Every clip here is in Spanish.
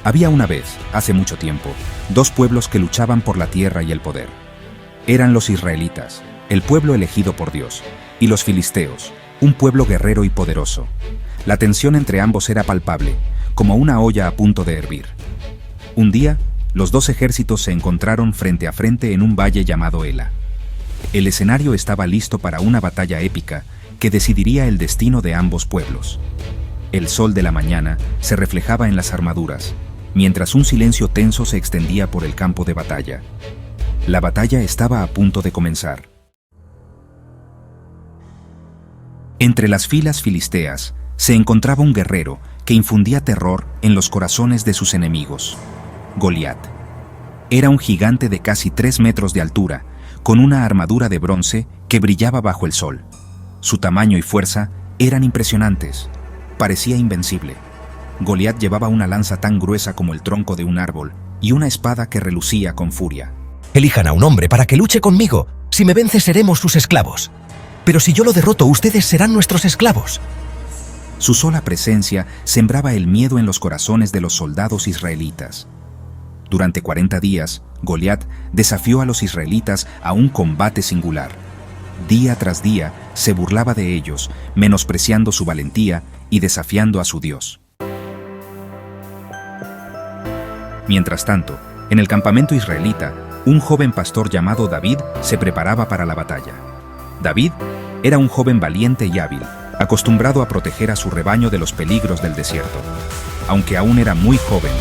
Había una vez, hace mucho tiempo, dos pueblos que luchaban por la tierra y el poder. Eran los israelitas, el pueblo elegido por Dios, y los filisteos, un pueblo guerrero y poderoso. La tensión entre ambos era palpable, como una olla a punto de hervir. Un día, los dos ejércitos se encontraron frente a frente en un valle llamado Ela. El escenario estaba listo para una batalla épica que decidiría el destino de ambos pueblos. El sol de la mañana se reflejaba en las armaduras, mientras un silencio tenso se extendía por el campo de batalla. La batalla estaba a punto de comenzar. Entre las filas filisteas se encontraba un guerrero que infundía terror en los corazones de sus enemigos: Goliat. Era un gigante de casi 3 metros de altura, con una armadura de bronce que brillaba bajo el sol. Su tamaño y fuerza eran impresionantes. Parecía invencible. Goliat llevaba una lanza tan gruesa como el tronco de un árbol y una espada que relucía con furia. Elijan a un hombre para que luche conmigo. Si me vence, seremos sus esclavos. Pero si yo lo derroto, ustedes serán nuestros esclavos. Su sola presencia sembraba el miedo en los corazones de los soldados israelitas. Durante 40 días, Goliat desafió a los israelitas a un combate singular. Día tras día se burlaba de ellos, menospreciando su valentía y desafiando a su Dios. Mientras tanto, en el campamento israelita, un joven pastor llamado David se preparaba para la batalla. David era un joven valiente y hábil, acostumbrado a proteger a su rebaño de los peligros del desierto. Aunque aún era muy joven,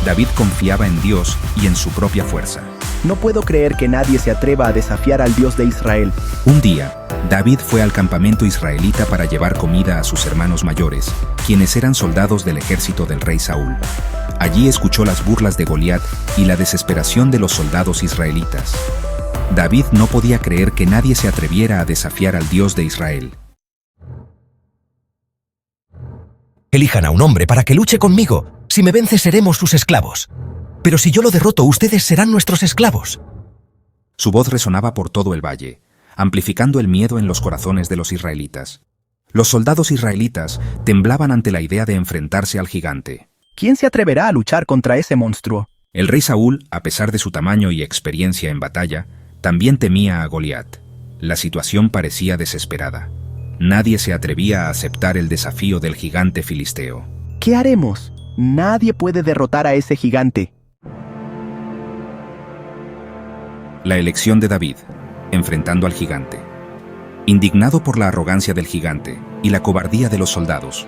David confiaba en Dios y en su propia fuerza. No puedo creer que nadie se atreva a desafiar al Dios de Israel. Un día, David fue al campamento israelita para llevar comida a sus hermanos mayores, quienes eran soldados del ejército del rey Saúl. Allí escuchó las burlas de Goliat y la desesperación de los soldados israelitas. David no podía creer que nadie se atreviera a desafiar al Dios de Israel. Elijan a un hombre para que luche conmigo. Si me vence, seremos sus esclavos. Pero si yo lo derroto, ustedes serán nuestros esclavos. Su voz resonaba por todo el valle, amplificando el miedo en los corazones de los israelitas. Los soldados israelitas temblaban ante la idea de enfrentarse al gigante. ¿Quién se atreverá a luchar contra ese monstruo? El rey Saúl, a pesar de su tamaño y experiencia en batalla, también temía a Goliat. La situación parecía desesperada. Nadie se atrevía a aceptar el desafío del gigante filisteo. ¿Qué haremos? Nadie puede derrotar a ese gigante. La elección de David, enfrentando al gigante. Indignado por la arrogancia del gigante y la cobardía de los soldados,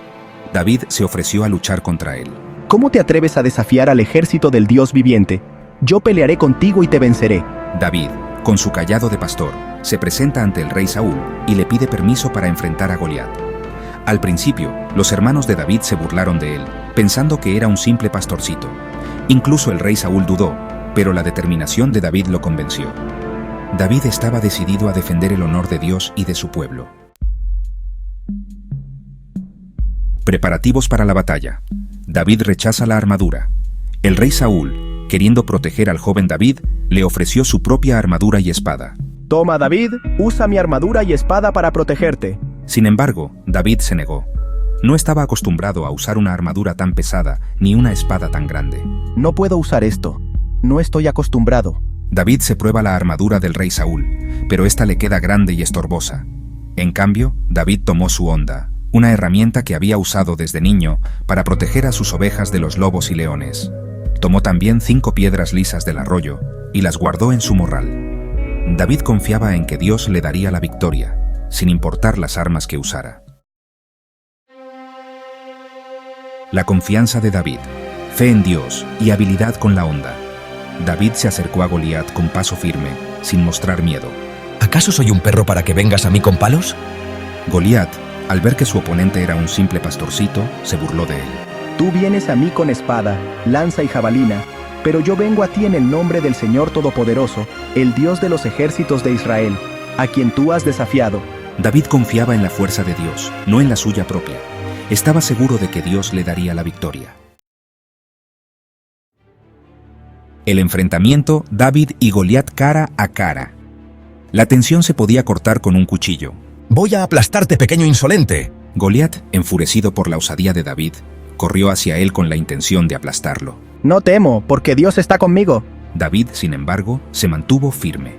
David se ofreció a luchar contra él. ¿Cómo te atreves a desafiar al ejército del Dios viviente? Yo pelearé contigo y te venceré. David, con su cayado de pastor, se presenta ante el rey Saúl y le pide permiso para enfrentar a Goliat. Al principio, los hermanos de David se burlaron de él, pensando que era un simple pastorcito. Incluso el rey Saúl dudó, pero la determinación de David lo convenció. David estaba decidido a defender el honor de Dios y de su pueblo. Preparativos para la batalla. David rechaza la armadura. El rey Saúl, queriendo proteger al joven David, le ofreció su propia armadura y espada. Toma, David, usa mi armadura y espada para protegerte. Sin embargo, David se negó. No estaba acostumbrado a usar una armadura tan pesada ni una espada tan grande. No puedo usar esto. No estoy acostumbrado. David se prueba la armadura del rey Saúl, pero esta le queda grande y estorbosa. En cambio, David tomó su honda, una herramienta que había usado desde niño para proteger a sus ovejas de los lobos y leones. Tomó también 5 piedras lisas del arroyo y las guardó en su morral. David confiaba en que Dios le daría la victoria, sin importar las armas que usara. La confianza de David, fe en Dios y habilidad con la honda. David se acercó a Goliat con paso firme, sin mostrar miedo. ¿Acaso soy un perro para que vengas a mí con palos? Goliat, al ver que su oponente era un simple pastorcito, se burló de él. Tú vienes a mí con espada, lanza y jabalina, pero yo vengo a ti en el nombre del Señor Todopoderoso, el Dios de los ejércitos de Israel, a quien tú has desafiado. David confiaba en la fuerza de Dios, no en la suya propia. Estaba seguro de que Dios le daría la victoria. El enfrentamiento, David y Goliat cara a cara. La tensión se podía cortar con un cuchillo. Voy a aplastarte, pequeño insolente. Goliat, enfurecido por la osadía de David, corrió hacia él con la intención de aplastarlo. No temo, porque Dios está conmigo. David, sin embargo, se mantuvo firme.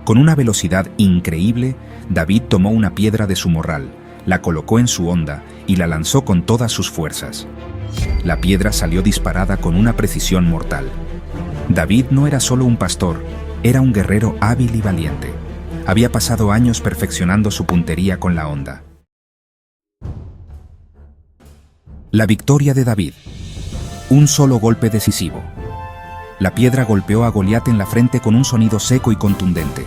Con una velocidad increíble, David tomó una piedra de su morral, la colocó en su honda y la lanzó con todas sus fuerzas. La piedra salió disparada con una precisión mortal. David no era solo un pastor, era un guerrero hábil y valiente. Había pasado años perfeccionando su puntería con la honda. La victoria de David. Un solo golpe decisivo. La piedra golpeó a Goliat en la frente con un sonido seco y contundente.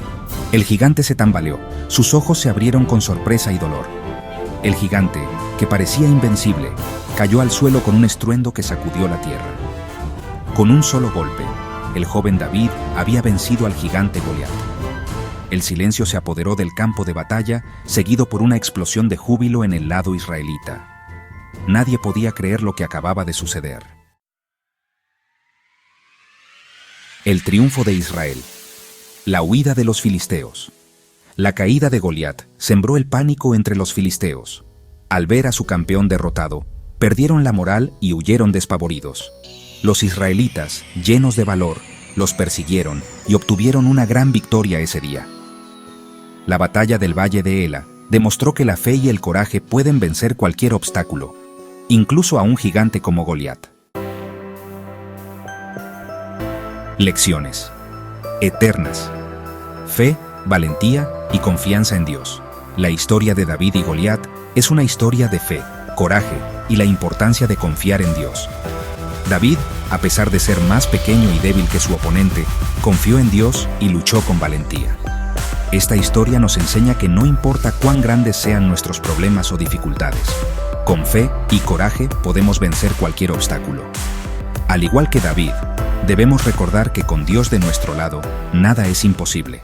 El gigante se tambaleó, sus ojos se abrieron con sorpresa y dolor. El gigante, que parecía invencible, cayó al suelo con un estruendo que sacudió la tierra. Con un solo golpe, el joven David había vencido al gigante Goliat. El silencio se apoderó del campo de batalla, seguido por una explosión de júbilo en el lado israelita. Nadie podía creer lo que acababa de suceder. El triunfo de Israel. La huida de los filisteos. La caída de Goliat sembró el pánico entre los filisteos. Al ver a su campeón derrotado, perdieron la moral y huyeron despavoridos. Los israelitas, llenos de valor, los persiguieron y obtuvieron una gran victoria ese día. La batalla del Valle de Ela demostró que la fe y el coraje pueden vencer cualquier obstáculo, incluso a un gigante como Goliat. Lecciones eternas. Fe, valentía y confianza en Dios. La historia de David y Goliat es una historia de fe, coraje y la importancia de confiar en Dios. David, a pesar de ser más pequeño y débil que su oponente, confió en Dios y luchó con valentía. Esta historia nos enseña que no importa cuán grandes sean nuestros problemas o dificultades, con fe y coraje podemos vencer cualquier obstáculo. Al igual que David, debemos recordar que con Dios de nuestro lado, nada es imposible.